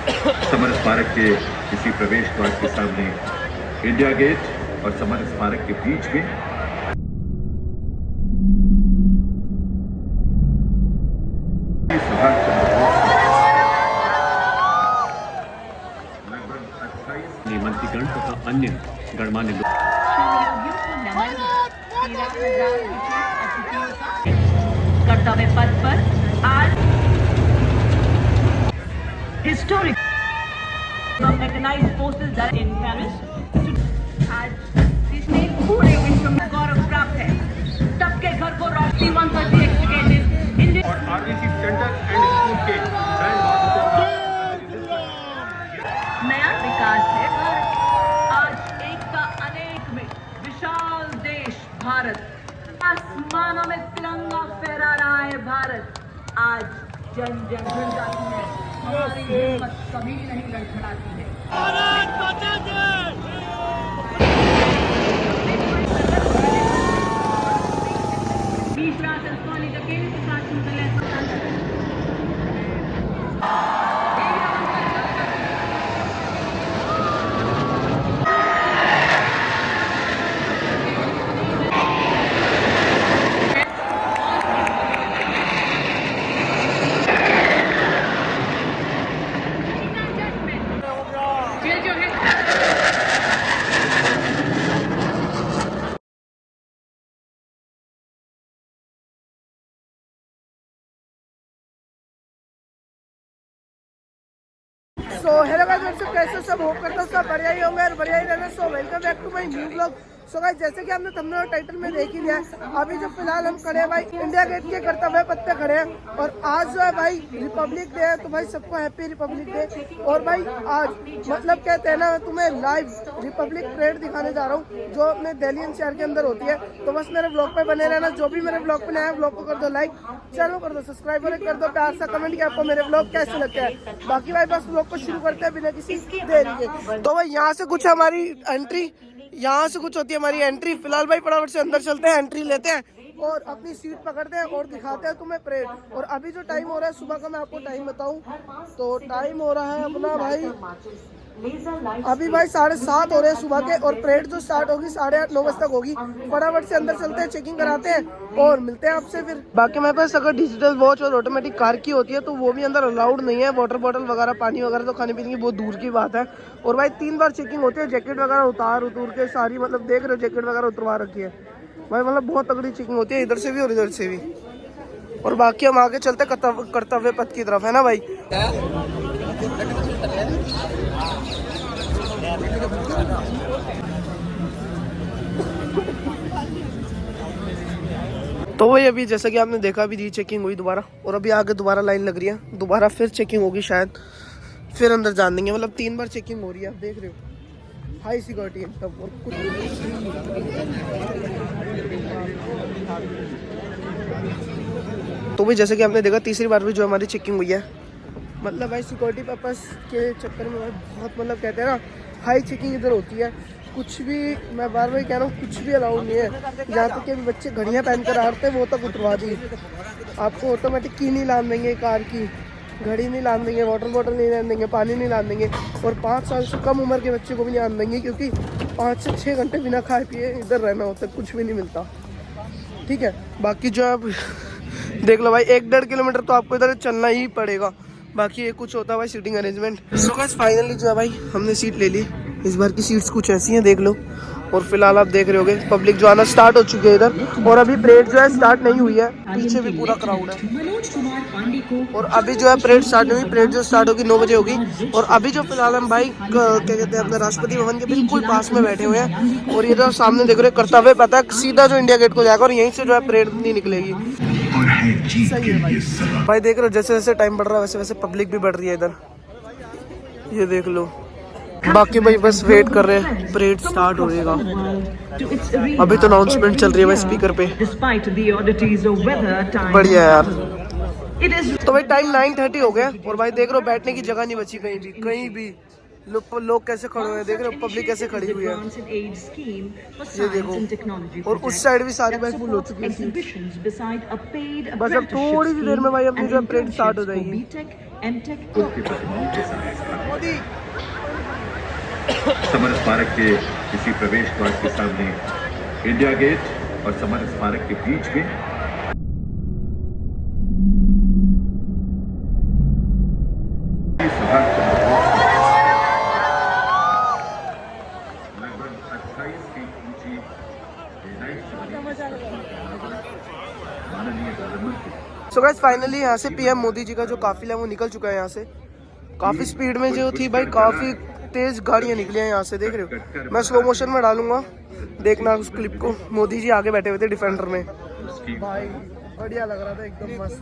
Summer स्मारक के इसी प्रवेश द्वार के सामने इंडिया गेट और समर स्मारक के बीच में सुभाष चंद्र लगभग 28 निमंत्रीगण तथा अन्य गणमान्य लोग कर्तव्य पथ पर आज historic mechanised forces in Paris आज इसमें पूरे विश्व में गौरव प्राप्त है। सबके घर को रोशनी 130 एक्सकेटेड इंडियन और आरबीसी सेंटर एंड स्कूल के नया विकास है। आज एक का अनेक में विशाल देश भारत, आसमानों में तिरंगा फहरा रहा है भारत। आज जन जन जन जाती है, हमारी हिम्मत कभी नहीं लड़खड़ाती है। भारत माता की बीच रात अस्थानी अकेले के साथ निकले सो हेलो गाइस, मैं सब कैसे सब होप करता हूँ सब बढ़िया ही होंगे और बढ़िया ही रहना। So welcome back to my new blog. So guys, जैसे कि आपने थंबनेल और टाइटल में देख ही लिया, अभी जो फिलहाल हम खड़े हैं भाई इंडिया गेट के कर्तव्य पथ पे खड़े हैं। और आज जो है भाई रिपब्लिक डे है, तो भाई सबको हैप्पी रिपब्लिक डे। और भाई आज मतलब कहते हैं ना, मैं तुम्हें लाइव रिपब्लिक परेड दिखाने जा रहा हूँ जो अपने दिल्ली एनसीआर के अंदर होती है। तो बस मेरे ब्लॉग पे बने रहना। जो भी मेरे ब्लॉग पे नया है, ब्लॉग को कर दो लाइक, चैनल कर दो सब्सक्राइब और कर दो प्यार सा कमेंट कि आपको मेरे ब्लॉग कैसे लगते हैं। बाकी भाई बस ब्लॉग को शुरू करते हैं बिना किसी देरी के। तो भाई यहाँ से कुछ हमारी एंट्री, यहाँ से कुछ होती है हमारी एंट्री। फिलहाल भाई फटाफट से अंदर चलते हैं, एंट्री लेते हैं और अपनी सीट पकड़ते हैं और दिखाते हैं तुम्हें परेड। और अभी जो टाइम हो रहा है सुबह का, मैं आपको टाइम बताऊं तो टाइम हो रहा है अपना भाई अभी भाई 7:30 हो रहे हैं सुबह के। और परेड जो स्टार्ट होगी 8:30-9 बजे तक होगी। फटाफट से अंदर चलते हैं, चेकिंग कराते हैं और मिलते हैं आपसे फिर। बाकी मेरे पास अगर डिजिटल वॉच और ऑटोमेटिक कार की होती है तो वो भी अंदर अलाउड नहीं है। वाटर बॉटल वगैरह, पानी वगैरह तो खाने पीने की बहुत दूर की बात है। और भाई 3 बार चेकिंग होती है, जैकेट वगैरह उतार के सारी, मतलब देख रहे हो जैकेट वगैरह उतरवा रखी है भाई। मतलब बहुत तगड़ी चेकिंग होती है इधर से भी और इधर से भी। और बाकी हम आगे चलते कर्तव्य पथ की तरफ, है ना भाई। तो वही अभी जैसा कि आपने देखा, अभी री चेकिंग हुई दोबारा और अभी आगे दोबारा लाइन लग रही है। दोबारा फिर चेकिंग होगी शायद, फिर अंदर जान देंगे। मतलब 3 बार चेकिंग हो रही है, आप देख रहे हो। हाई सिक्योरिटी एकदम। और कुछ तो भी जैसे कि आपने देखा, तीसरी बार भी जो हमारी चेकिंग हुई है। मतलब भाई सिक्योरिटी पर्पस के चक्कर में बहुत, मतलब कहते हैं ना, हाई चेकिंग इधर होती है। कुछ भी, मैं बार बार कह रहा हूँ, कुछ भी अलाउड नहीं है। जहाँ तक कि अभी बच्चे घड़ियाँ पहन कर आ रहे थे वो तक उतरवा दी। आपको ऑटोमेटिक की नहीं लान देंगे, कार की घड़ी नहीं लान देंगे, वाटर बॉटल नहीं लान देंगे, पानी नहीं लान देंगे। और 5 साल से कम उम्र के बच्चे को भी नहीं आन देंगे, क्योंकि 5 से 6 घंटे बिना खाए पिए इधर रहना होता है, कुछ भी नहीं मिलता। ठीक है, बाकी जो आप देख लो भाई, 1-1.5 किलोमीटर तो आपको इधर चलना ही पड़ेगा। बाकी ये कुछ होता है भाई seating arrangement. So guys, finally जो है भाई हमने सीट ले ली। इस बार की सीट्स कुछ ऐसी हैं, देख लो। और फिलहाल आप देख रहे होगे पब्लिक जो आना स्टार्ट हो चुकी है इधर। और अभी परेड जो है स्टार्ट नहीं हुई है, पीछे भी पूरा क्राउड है। और अभी जो है परेड स्टार्ट नहीं हुई। परेड जो स्टार्ट होगी 9 बजे होगी। और अभी जो फिलहाल हम भाई क्या कहते हैं, अपने राष्ट्रपति भवन के बिल्कुल पास में बैठे हुए हैं। और ये जो सामने देख रहे कर्तव्य पथ है, सीधा जो इंडिया गेट को जाएगा और यहीं से जो है परेड नहीं निकलेगी। सही है भाई देख रहे हो, जैसे जैसे टाइम बढ़ रहा है वैसे वैसे पब्लिक भी बढ़ रही है इधर, ये देख लो। बाकी भाई बस वेट कर रहे हैं, परेड स्टार्ट होएगा। अभी तो अनाउंसमेंट चल रही है भाई स्पीकर पे। बढ़िया यार। तो भाई टाइम 9:30 हो गया और भाई देख रहे हो बैठने की जगह नहीं बची कहीं भी। लोग कैसे खड़े हुए हैं, देख रहे हो पब्लिक कैसे खड़ी हुई है, ये देखो। और उस साइड भी सारी बाइक फुल हो चुकी है। बस अब थोड़ी सी देर में भाई अपनी जो परेड स्टार्ट हो जाएगी। एमटेक की प्रतिमाओं के साथ समर स्मारक के इसी प्रवेश द्वार के सामने इंडिया गेट और समर स्मारक के बीच में लगभग 28 फीट ऊंची माननीय प्रधानमंत्री सो गाइस फाइनली यहाँ से पीएम मोदी जी का जो काफिला है वो निकल चुका है यहाँ से। काफी स्पीड में जो थी भाई, काफी तेज गाड़ियाँ निकली हैं यहाँ से, देख रहे हो। मैं स्लो मोशन में डालूंगा, देखना उस क्लिप को। मोदी जी आगे बैठे हुए थे डिफेंडर में, भाई बढ़िया लग रहा था, एकदम मस्त।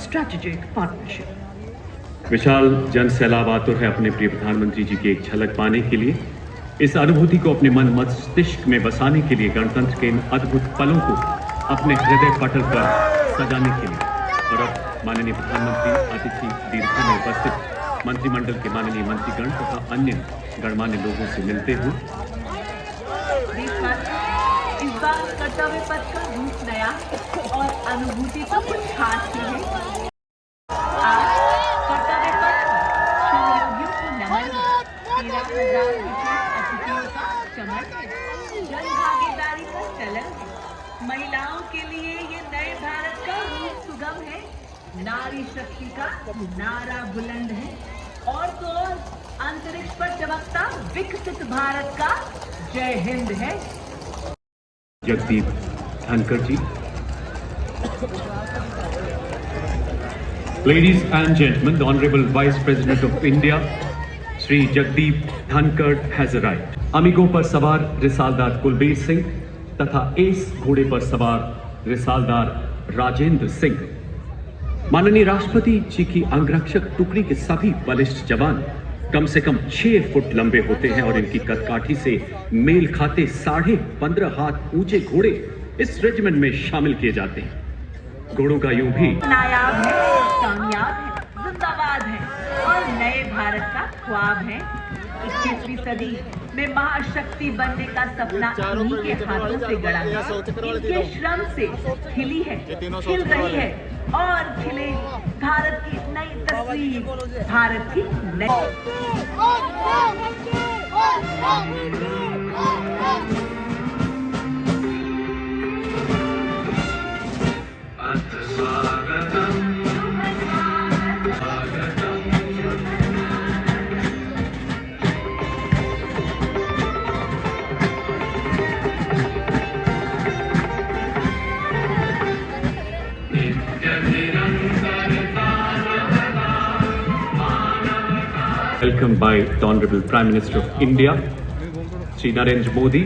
strategic partnership. विशाल जन सैलाब आतुर है अपने प्रिय प्रधानमंत्री जी की एक झलक पाने के लिए। इस अनुभूति को अपने मन मस्तिष्क में बसाने के लिए, गणतंत्र के इन अद्भुत पलों को अपने हृदय पटल पर सजाने के लिए। और अब माननीय प्रधानमंत्री अतिथि दीर्घा में उपस्थित मंत्रिमंडल के माननीय मंत्रीगण तथा अन्य गणमान्य लोगों से मिलते हुए इस बार कर्तव्य पथ का रूप नया और अनुभूति तो कुछ खास ही है। आज कर्तव्य पथ श्रमयोगियों को नमन, 13,000 विशेष अतिथियों का चमन, जन भागीदारी का चलन, महिलाओं के लिए ये नए भारत का रूप सुगम है। नारी शक्ति का नारा बुलंद है और तो और अंतरिक्ष पर चमकता विकसित भारत का जय हिंद है। जगदीप धनखड़ जी। Ladies and gentlemen, the Honorable Vice President of India, Shri Jagdeep Dhankar has arrived. अमिगों पर सवार रिसालदार कुलबीर सिंह तथा एस घोड़े पर सवार रिसालदार राजेंद्र सिंह। माननीय राष्ट्रपति जी की अंगरक्षक टुकड़ी के सभी बलिष्ठ जवान कम से कम 6 फुट लंबे होते हैं और इनकी कदकाठी से मेल खाते 15.5 हाथ ऊंचे घोड़े इस रेजिमेंट में शामिल किए जाते हैं। घोड़ों का यूं भी नायाब है, कामयाब है, जिंदाबाद है और नए भारत का ख्वाब है। 21वीं सदी में महाशक्ति बनने का सपना इन्हीं के हाथों से गड़ा है। इनके श्रम से खिली है, खिल रही है और खिले भारत की नई तस्वीर, भारत की नई। welcomed by the Honorable Prime Minister of India, Shri Narendra Modi,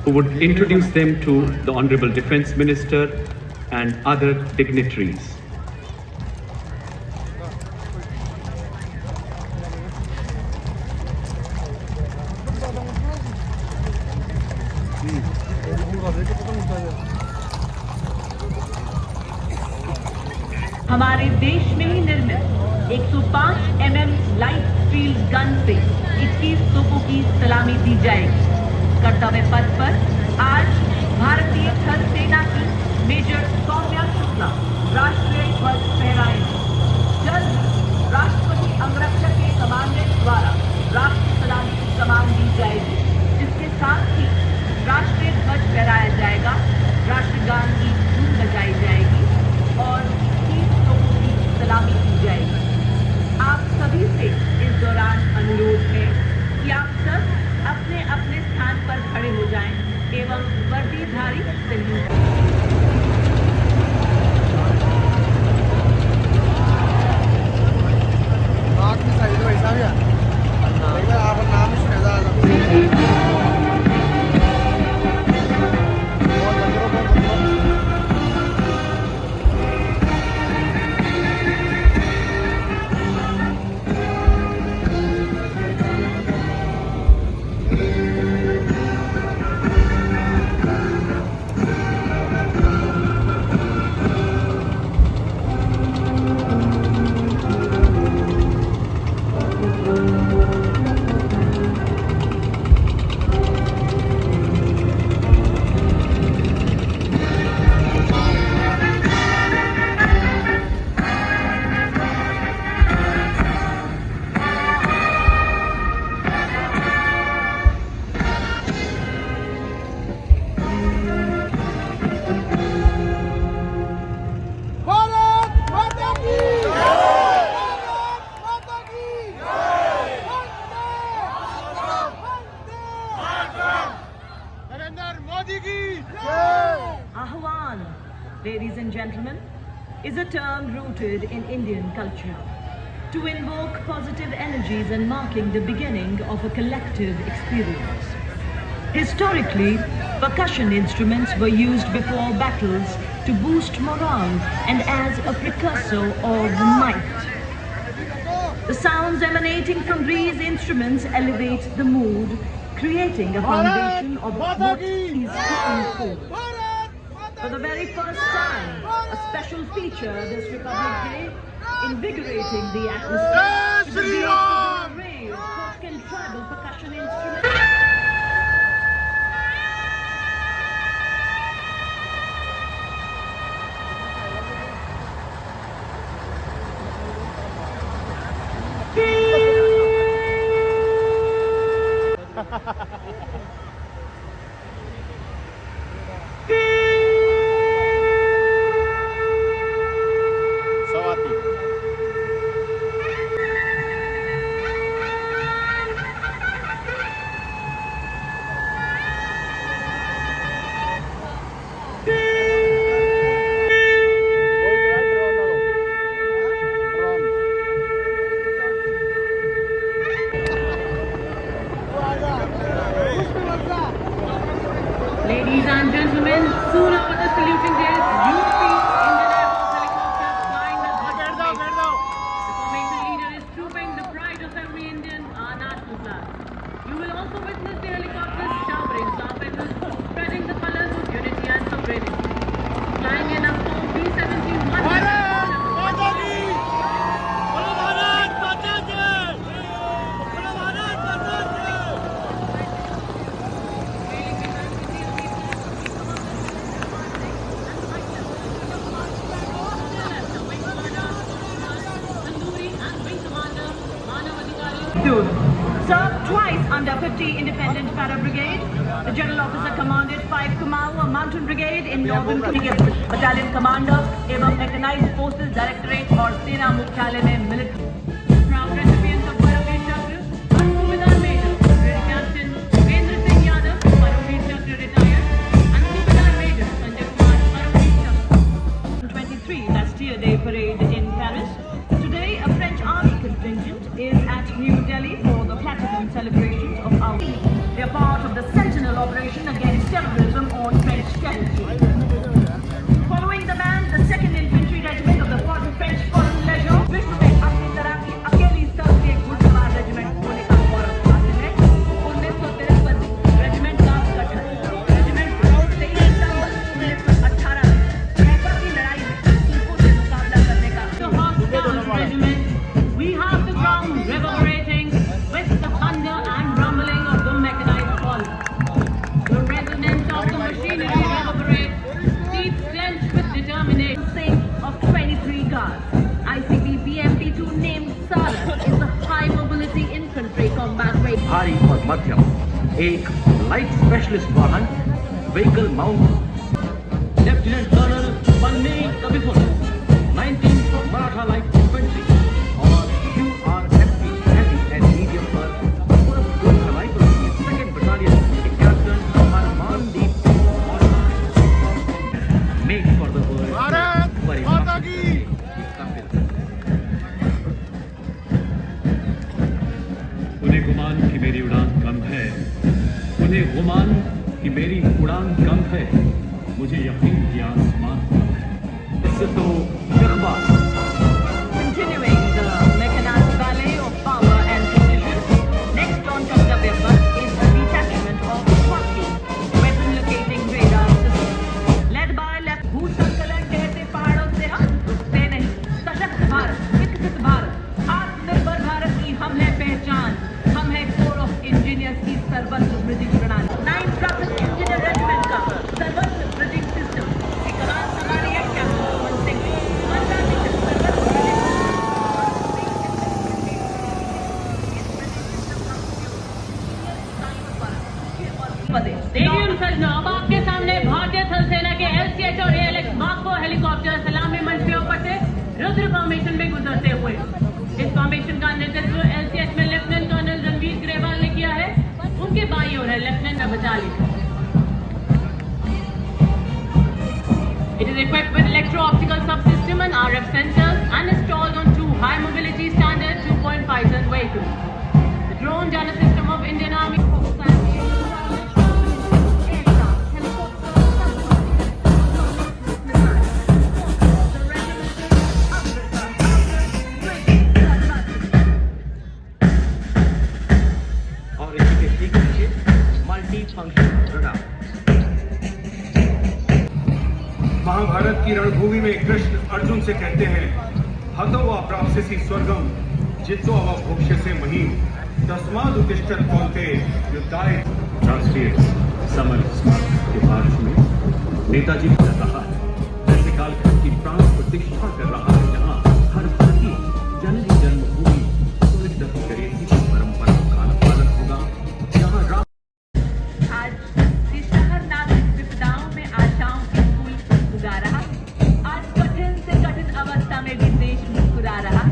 who would introduce them to the Honorable Defence Minister and other dignitaries. हमारे देश में ही निर्मित 105 mm लाइट फील्ड गन से 21 तोपों की सलामी दी जाएगी। कर्तव्य पथ पर आज भारतीय थल सेना की मेजर सौम्या शुक्ला राष्ट्रीय ध्वज फहराएंगे। जल्द राष्ट्रपति अंगरक्षक के कमांडेंट द्वारा राष्ट्रीय सलामी की कमान दी जाएगी, जिसके साथ ही राष्ट्रीय ध्वज फहराया जाएगा, राष्ट्रगान की धुन बजाई जाएगी और 30 तोपों की सलामी की जाएगी। आप सभी से इस दौरान अनुरोध है कि आप सब अपने अपने स्थान पर खड़े हो जाएं एवं वर्दीधारी salute term rooted in Indian culture, to invoke positive energies and marking the beginning of a collective experience. Historically, percussion instruments were used before battles to boost morale and as a precursor of might. The sounds emanating from these instruments elevate the mood, creating a foundation of what is to unfold. For the very first time, a special feature this Republic Day, invigorating the atmosphere with the beat of an array of folk and tribal percussion instruments. Ladies and gentlemen, soon over the saluting days, you will see Indian Air Force helicopters flying the Ghaj formation. The formation leader is trooping the pride of every Indian, our national flag. You will also witness the helicopters showering flower petals, spreading the colors of unity and sovereignty. Flying in a Form B-17-1. Served twice under 50 Independent Para Brigade. The General Officer commanded 5 Kumaon, a mountain brigade in Northern Kingdom. Battalion Commander, एवं Mechanized Forces Directorate और सेना मुख्यालय में military. Proud recipients of Paramveer Chakra, Subedar Major, Brigadier Captain Vendra Singh Yadav, Paramveer Chakra retired, and Subedar Major Sanjay Kumar, Paramveer Chakra. 23 Bastille Day parade in Paris. Today, a French army contingent is at New Delhi for the platinum celebrations of our. They are part of the Sentinel operation against terrorism on French territory. Following the band, the 2nd Infantry Regiment of the French Foreign Legion, विश्व में अपनी तरह की अकेली सबसे घुड़सवार regiment होने का गौरव पाते हैं। 1953 रेजिमेंट का गठन। रेजिमेंट 23 सितंबर 1918 में खैबर की लड़ाई में तुर्कों से मुकाबला करने का। The hostile regiment, we have the ground reverberating with the thunder and rumbling of the mechanized column. The resonance of the machinery reverberates, deep clenched with determination of 23 guards. ICP BMP-2 named Saras is a high mobility infantry combat vehicle. भारी और मध्यम एक light specialist वाहन vehicle mount lieutenant colonel पन्नी कबीपुर 19th Maratha light infantry और QRFP heavy and medium पर first Gorkha rifle की 2nd बटालियन के captain Harmandeep make for the world Bharat माता की। उन्हें गुमान कि मेरी उड़ान कम है, उन्हें गुमान कि मेरी उड़ान कम है, मुझे यकीन कि आसमान इससे तो Iqbal. Continuing the mechanized ballet of power and precision, next on Kartavya Path is a detachment of SWAT, weapon locating radar system, led by Left भूसंकलन कहते पहाड़ों से हम रुकते नहीं। सशक्त भारत, विकसित भारत, आत्मनिर्भर भारत की हम है पहचान। हम है कोर ऑफ इंजीनियर्स की सर्वत्र ब्रिजिंग प्रणाली। 9 प्राप्त इंजीनियर रेजिमेंट का सर्वत्र ब्रिजिंग सिस्टम की कमान संभाली है कैप्टन मोहन सिंह ने। 15 मिशन सर्वत्र ब्रिजिंग। स्टेडियम सजना, अब आपके सामने भारतीय थल सेना के LCH और ALX मार्को हेलीकॉप्टर सलामी मंच के ऊपर से रुद्र फॉर्मेशन में गुजरते हुए। इस फॉर्मेशन का नेतृत्व LCH में लेफ्टिनेंट कर्नल रणवीर ग्रेवाल ने किया है। उनके बाईं ओर है lieutenant battalion. It is equipped with electro-optical subsystem optimum RF sensors and installed on 2 high mobility standard 2.5 ton vehicles. The drone gunner system of Indian Army और इसी के ठीक पीछे मल्टी फंक्शन रडार। महाभारत की रणभूमि में कृष्ण अर्जुन से कहते हैं, हतो वा प्राप्स्यसि स्वर्गम जित्वा वा भोक्ष्यसे महीम तस्माद् उत्तिष्ठत् कौन्तेय युद्धाय। राष्ट्रीय समर स्मारक के पार्श्व में नेताजी कर रहा है, जैसे कालखंड की प्राण प्रतिष्ठा कर रहा है, जहाँ हर भारतीय जननी जन्मभूमि सुनिश्चित करे की परंपरा का पालन होगा, जहाँ राम आज ये शहर नागरिक विपदाओं में आशाओं के फूल उगा रहा। आज कठिन से कठिन अवस्था में भी देश मुस्कुरा रहा।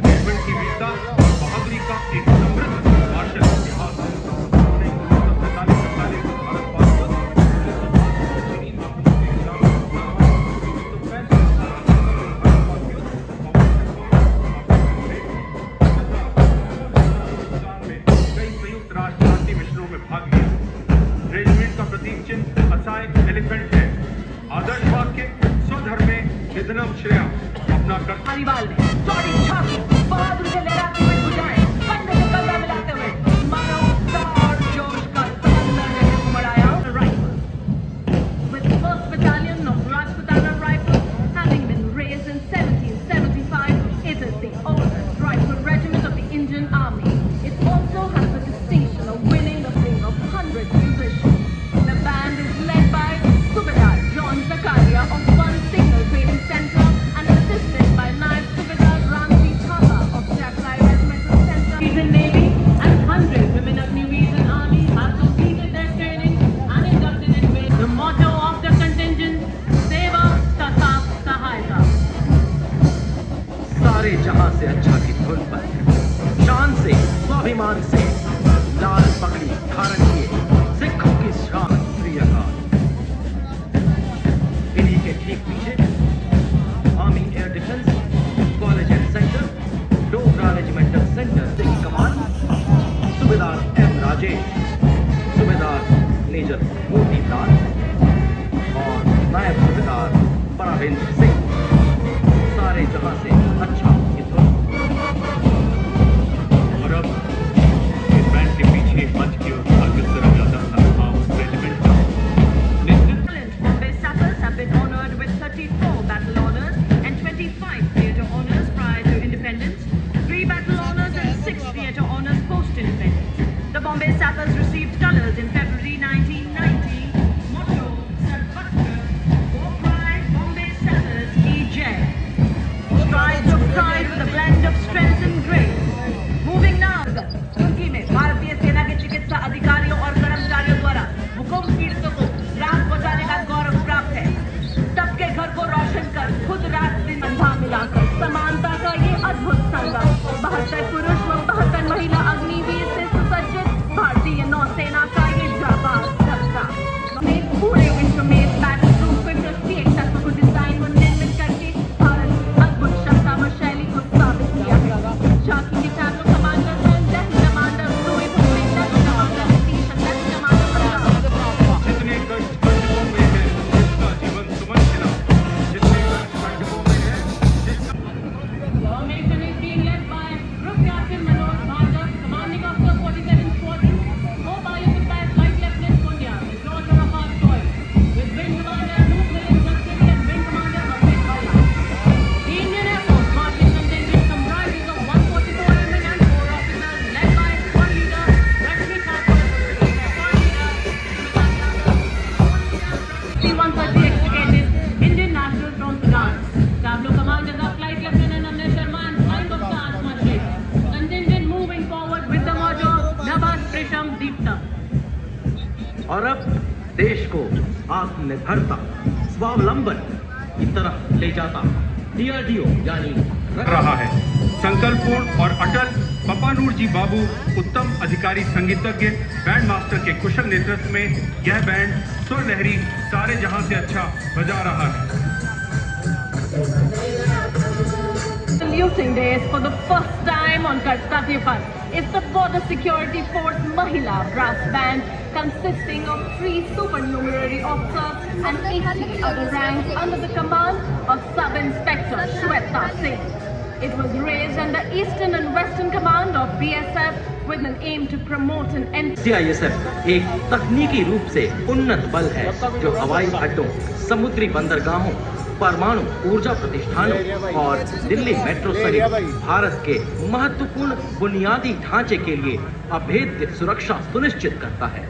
रेजिमेंट की वीरता और बहादुरी का एक समृद्ध मार्शल इतिहास है। उन्होंने 1947 को भारत पाक कई संयुक्त राष्ट्र शांति मिशनों में भाग लिया। रेजिमेंट का प्रतीक चिन्ह असाय एलिफेंट है। आदर्श वाक्य स्वधर्म में निधनम श्रेया अपना कर हरिवाल ने चौड़ी छाती बहादुरी से लहराते हुए बुझाए, कंधे से कंधा मिलाते हुए मानो उत्साह और जोश का समंदर ने उमड़ाया। Rifles. With the 1st Battalion of Rajputana Rifles having been raised in 1775, it is the oldest rifle regiment of the Indian Army. It also has the distinction of winning the ring of 100 musicians. The band is led by Subedar John Zakaria of 1 Signal Training Center and assisted by Naib Subedar Ramji Thapa of Jackrai Regimental Center. Indian Navy and 100 women of New Indian Army have completed their training and inducted in with the motto of the contingent, Seva Tata Sahayata. सारे जहां से अच्छा की धुन पर शान से स्वाभिमान से लाल पगड़ी धारण किए सिखों की शान प्रिय गान। इन्हीं के ठीक पीछे army air defence college and centre, Dogra regimental centre सिंह कमान, सूबेदार एम राजेश, सूबेदार मेजर मोती लाल और नायब सूबेदार पराविंद्र सिंह। सारे जहां से अच्छा की धुन। और अब इस बैंड के पीछे मंच की ओर अग्रसर जाता था आर्म्स रेजिमेंट का नेतृत्व। Bombay Sappers have been honored with 34 battle honors and 25 theatre honors prior to independence, 3 battle honors and 6 theatre honors post-independence. The Bombay Sappers received colours in February 1990. Motto: Sarvatra, War Cry, Bombay Sappers Ki Jai. Strides of pride with a blend of strength and grace. Moving now. तुर्की में भारतीय सेना के चिकित्सा अधिकारियों और कर्मचारियों द्वारा भूकंप पीड़ितों को रात बचाने का गौरव प्राप्त है। सबके घर को रोशन कर खुद रात दिन अंधा मिलाकर समानता का ये अद्भुत संगम। 72 पुरुष व 72 महिला अग्निवीर से सुसज्जित भारतीय नौसेना का ये जाबाज दस्ता अपने पूरे विश्व में इस बैटल ग्रुप में प्रत्येक तत्व को डिजाइन व निर्मित करके भारत अद्भुत क्षमता व शैली को साबित किया है। झांकी के टैब्लो कमांडर हैं लेफ्टिनेंट कमांडर जोई भुट्टे, lieutenant commander Nitish, lieutenant commander Punjab. जितने कष्ट खंडकों में है जिसका जीवन सुमन खिला, जितने कष्ट खंडकों में है जिसका Formation is being led by Group Captain Manoj Bhargav, commanding officer 47th Squadron, co-pilot by Flight Lieutenant Punya, the daughter of our choice, with Wing Commander Luke Williams Duxbury and Wing Commander Amit Balla. The Indian Air Force marching contingent comprises of 144 airmen and 4 officers, led by Squad Leader Rashmi Thakur, Squad Leader 130 extricated Indian nationals from Sudan. Tableau commanders are Flight Lieutenant Amrit Sharma and Flight Officer Asma Sheikh. Contingent moving forward with the motto Nabas Prisham Deepta. और अब देश को आत्मनिर्भरता स्वावलंबन की तरफ ले जाता DRDO यानी रहा है। संकल्पपूर्ण और अटल पपानूर जी बाबू उत्तम अधिकारी संगीतज्ञ बैंड मास्टर के कुशल नेतृत्व में यह बैंड सुर लहरी सारे जहां से अच्छा बजा रहा है। Saluting days for the first time on Kartavya Path is the Border Security Force Mahila Brass Band consisting of 3 supernumerary officers and 80 other ranks under the command of Sub-Inspector Shweta Singh. It was raised under Eastern and Western Command of BSF with an aim to promote an CISF एक तकनीकी रूप से उन्नत बल है जो हवाई अड्डों, समुद्री बंदरगाहों, परमाणु ऊर्जा प्रतिष्ठानों और दिल्ली मेट्रो सहित भारत के महत्वपूर्ण बुनियादी ढांचे के लिए अभेद्य सुरक्षा सुनिश्चित करता है।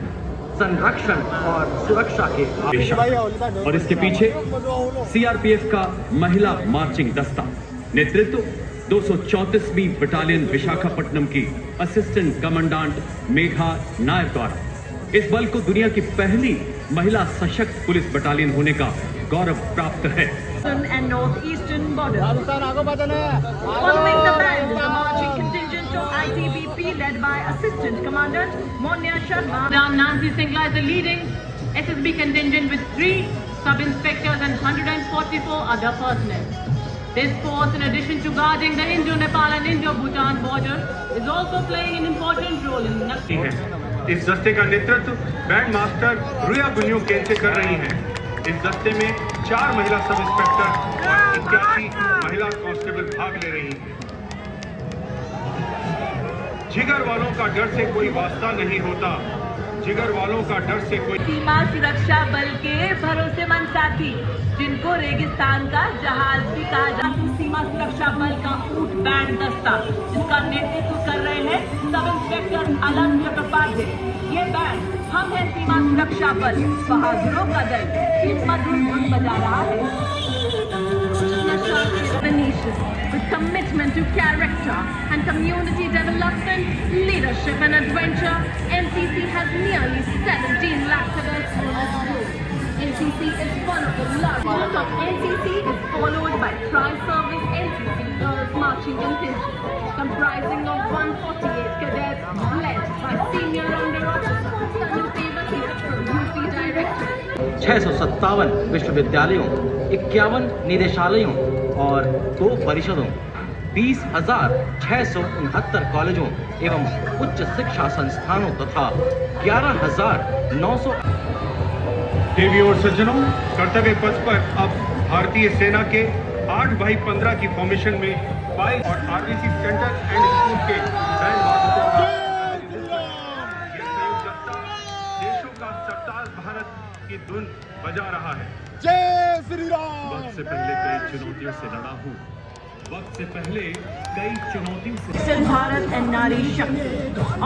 संरक्षण और सुरक्षा के और इसके पीछे सीआरपीएफ का महिला मार्चिंग दस्ता नेतृत्व 234वीं बटालियन विशाखापट्टनम की असिस्टेंट कमांडेंट मेघा नायर द्वारा। इस बल को दुनिया की पहली महिला सशक्त पुलिस बटालियन होने का गौरव प्राप्त है। And northeastern border. Following the band is the marching contingent of ITBP led by Assistant Commandant Monya Sharma. Madam Nancy Singla is the leading SSB contingent with 3 sub-inspectors and 144 other personnel. This force, in addition to guarding the Indo-Nepal and Indo-Bhutan border, is also playing an important role in इस दस्ते का नेतृत्व band master रुया गुन्यू केंचे कर रही हैं। इस दस्ते में 4 महिला सब इंस्पेक्टर और 81 महिला कांस्टेबल भाग ले रही हैं। जिगर वालों का डर से कोई वास्ता नहीं होता, जिगर वालों का डर से कोई। सीमा सुरक्षा बल के भरोसेमंद साथी जिनको रेगिस्तान का जहाज भी कहा जाता है। सीमा सुरक्षा बल का ऊंट बैंड दस्ता जिसका नेतृत्व कर रहे हैं सब इंस्पेक्टर अलंग चट्टोपाध्याय। ये बैंड हम है सीमा सुरक्षा बल बहादुरों का दल इस मधुर धुन बजा रहा है। With commitment to character and community development, leadership and adventure, NCC has nearly 17 lakh cadets in its group. NCC is one of the largest. NCC is followed by Tri-Service NCC Girls Marching Contingent, comprising of 148 cadets led by Senior Under Officer Tanu Tewati from UP Directorate. 657 विश्वविद्यालयों, 51 निदेशालयों और 2 परिषदों, 20,669 कॉलेजों एवं उच्च शिक्षा संस्थानों तथा 11,900। देवी और सज्जनों, कर्तव्य पथ पर अब भारतीय सेना के 8x15 की फॉर्मेशन में 22 और आरबीसी सेंटर एंड स्कूल के बैंड मास्टरों का ये संयुक्त दस्ता देशों का सरताज भारत की धुन बजा रहा है। जय श्री राम। वक्त से पहले कई चुनौतियों से लड़ा हूँ, वक्त से पहले कई चुनौतियों से। Still Bharat and Nari Shakti.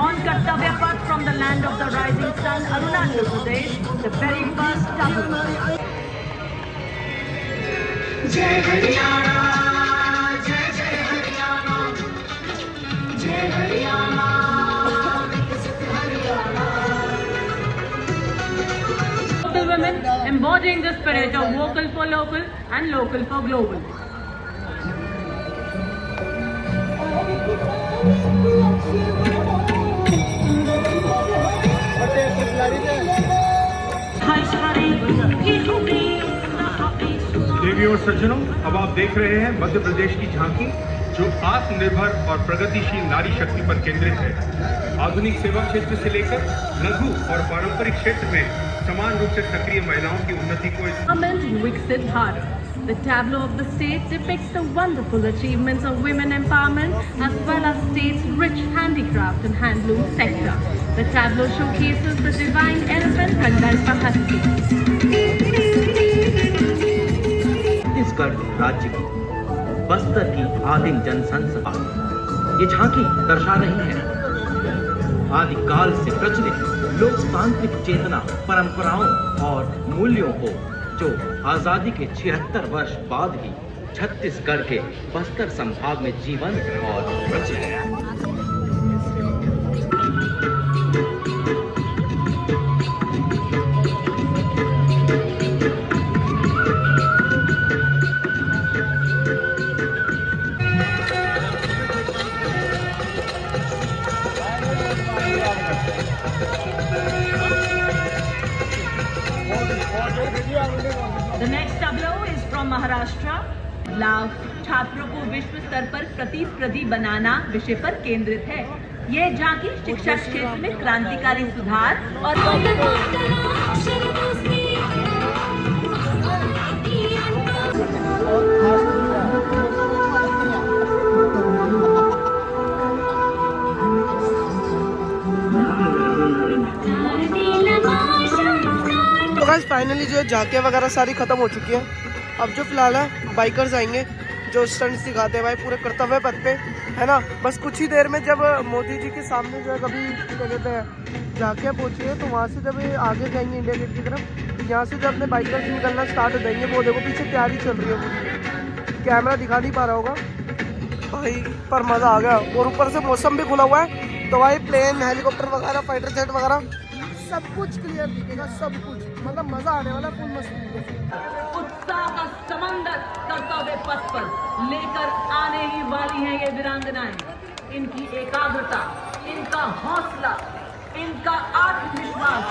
On Kartavya Path from the land of the rising sun, Arunachal Pradesh, the very first double. जय हरियाणा, जय जय हरियाणा, जय हरियाणा, विकसित Haryana. local women embodying the spirit of vocal for local and local for global. देवी और सज्जनों, अब आप देख रहे हैं मध्य प्रदेश की झांकी जो आत्मनिर्भर और प्रगतिशील नारी शक्ति पर केंद्रित है। आधुनिक सेवा क्षेत्र से लेकर लघु और पारंपरिक क्षेत्र में समान रूप से सक्रिय महिलाओं की उन्नति को Viksit Bharat. The tableau of the state depicts the wonderful achievements of women empowerment as well as state's rich handicraft and handloom sector. The tableau showcases the divine element Kandarpa Hasti. Chhattisgarh राज्य की बस्तर की आदिम जनसंस्था ये झांकी दर्शा रही है आदिकाल से प्रचलित लोकतांत्रिक चेतना, परंपराओं और मूल्यों को जो आजादी के 76 वर्ष बाद भी छत्तीसगढ़ के बस्तर संभाग में जीवंत और प्रचलित है। The next tableau is from Maharashtra. बदलाव छात्रों को विश्व स्तर पर प्रतिस्पर्धी बनाना विषय पर केंद्रित है। ये झांकी शिक्षा क्षेत्र में क्रांतिकारी सुधार और तो गाइस फाइनली जो है झांकियाँ वगैरह सारी खत्म हो चुकी है। अब जो फिलहाल है बाइकर्स आएंगे जो स्टंट्स दिखाते हैं भाई पूरे कर्तव्य पथ पे, है ना। बस कुछ ही देर में जब मोदी जी के सामने जो है कभी क्या कहते हैं झांकियाँ पहुँची है तो वहाँ से जब ये आगे जाएंगे इंडिया गेट की तरफ, यहाँ से जब अपने बाइकर्स निकलना स्टार्ट हो जाएंगे। वो देखो पीछे तैयारी चल रही है पूरी, कैमरा दिखा नहीं पा रहा होगा भाई पर मज़ा आ गया। और ऊपर से मौसम भी खुला हुआ है तो भाई प्लेन हेलीकॉप्टर वगैरह फाइटर जेट वगैरह सब कुछ क्लियर दिखेगा, सब कुछ मतलब मजा आने वाला फुल मस्ती। उत्साह का समंदर कर्तव्य पथ पर लेकर आने ही वाली हैं ये वीरांगनाएं। इनकी एकाग्रता, इनका हौसला, इनका आत्मविश्वास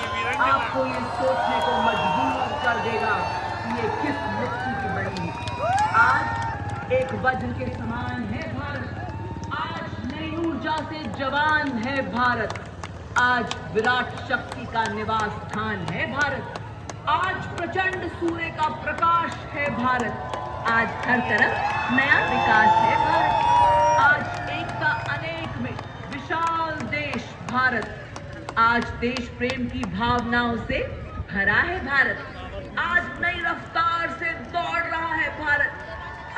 आपको ये सोचने को मजबूर कर देगा कि ये किस मिट्टी की बनी है। आज एक वज्र के समान है भारत, आज नई ऊर्जा से जवान है भारत, आज विराट शक्ति का निवास स्थान है भारत, आज प्रचंड सूर्य का प्रकाश है भारत, आज हर तरफ नया विकास है भारत, आज एकता अनेक में विशाल देश भारत, आज देश प्रेम की भावनाओं से भरा है भारत, आज नई रफ्तार से दौड़ रहा है भारत,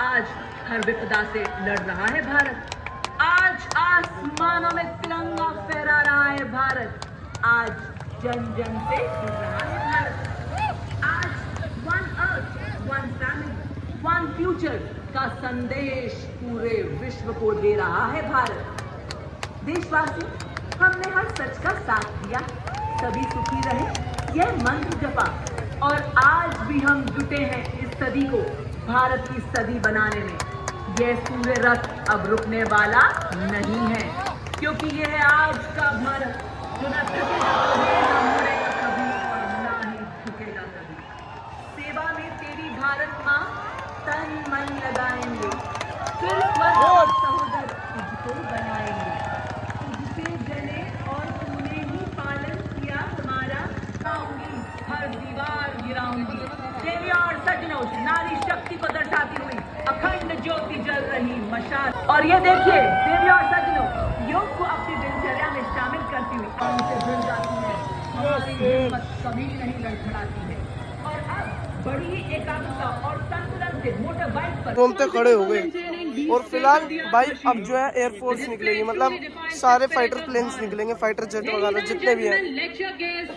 आज हर विपदा से लड़ रहा है भारत, आज आसमानों में तिरंगा फहरा रहा है भारत, आज जन जन से जुड़ रहा है भारत, आज one earth, one family, one future का संदेश पूरे विश्व को दे रहा है भारत। देशवासी, हमने हर सच का साथ दिया, सभी सुखी रहे, यह मंत्र जपा और आज भी हम जुटे हैं इस सदी को भारत की सदी बनाने में। यह सूर्य रथ अब रुकने वाला नहीं है, क्योंकि यह है आज का भारत जो न थकेगा कभी, न मुड़ेगा कभी और न ही झुकेगा कभी। सेवा में तेरी भारत माँ तन मन लगाएंगे, फिर स्वर्ग सहोदर तुझको बनाएंगे, तुझसे जने और तूने ही पालन किया हमारा, खाऊंगी हर दीवार गिराऊंगी। देवी और सजनों, नारी शक्ति को दर्शाती हुई अखंड ज्योति जल रही मशाल। और ये देखिए देवी और सजनों, योग को अपनी दिनचर्या में शामिल करती हुई उनसे जुड़ जाती है, हमारी हिम्मत कभी नहीं लड़खड़ाती है। और अब बड़ी एकाग्रता और संतुलन से मोटर बाइक पर घूमते खड़े हो गए। और फिलहाल भाई अब जो है एयरफोर्स निकलेगी, मतलब सारे फाइटर प्लेन्स निकलेंगे, फाइटर जेट वगैरह जितने भी हैं,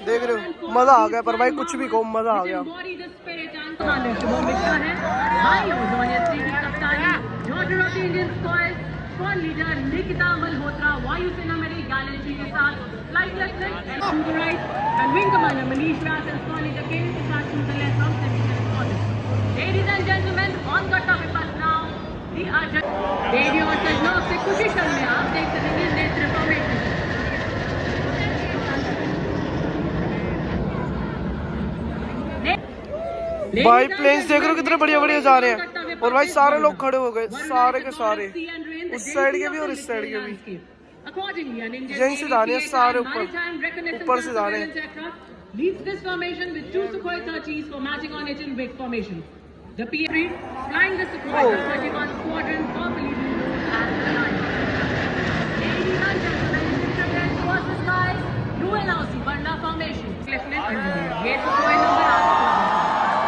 देख रहे हो मजा आ गया। पर भाई कुछ भी कहो मजा आ गया। लीडर निकिता मल्होत्रा वायुसेना मेरी गैलेंट्री के साथ flight lieutenant and wing commander Manish Vyas and squad leader K V Prasad सुंदरले from central. Ladies and gentleman, on Kartavya Path now the अर्जन देवी और सजनों से खुशी क्षण में आप देख सकेंगे नेत्र फॉर्मेशन। भाई प्लेन्स देख रहे हो कितने बढ़िया बढ़िया जा रहे हैं। और भाई सारे लोग खड़े हो गए, सारे के सारे, उस साइड के भी और इस साइड के भी, यहीं से जा रहे हैं सारे, ऊपर से जा रहे हैं। Leads this formation with 2 Sukhoi 30s for matching on it in big formation. The PA flying the Sukhoi 31 squadron of the leading route at the line. Ladies and gentlemen, instructed towards the skies, UNLC Banda formation. Lieutenant Engineer, ये Sukhoi number 8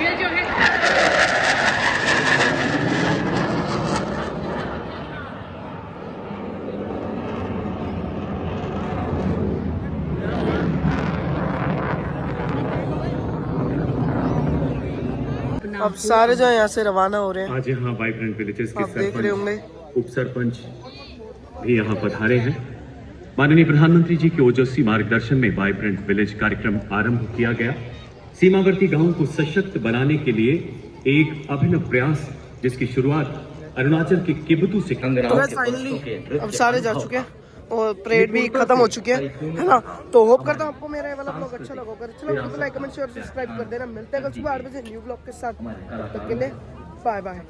ये जो है अब सारे जो है यहाँ से रवाना हो रहे हैं। आज यहाँ वाइब्रेंट विलेजेस के आप देख रहे होंगे सरपंच, उप सरपंच भी यहाँ पधारे हैं। माननीय प्रधानमंत्री जी के ओजस्वी मार्गदर्शन में वाइब्रेंट विलेज कार्यक्रम आरंभ किया गया। सीमावर्ती गांवों को सशक्त बनाने के लिए एक अभिनव प्रयास जिसकी शुरुआत अरुणाचल के किबुतु से तो बस फाइनली अब सारे जा चुके हैं और परेड भी खत्म हो चुकी है ना। तो होप करता हूँ आपको मेरा ये वाला ब्लॉग अच्छा लगा होगा। अच्छा लगा तो लाइक कमेंट शेयर सब्सक्राइब कर देना। मिलते हैं कल सुबह 8 बजे न्यू ब्लॉग के साथ। तब तक के लिए बाय बाय।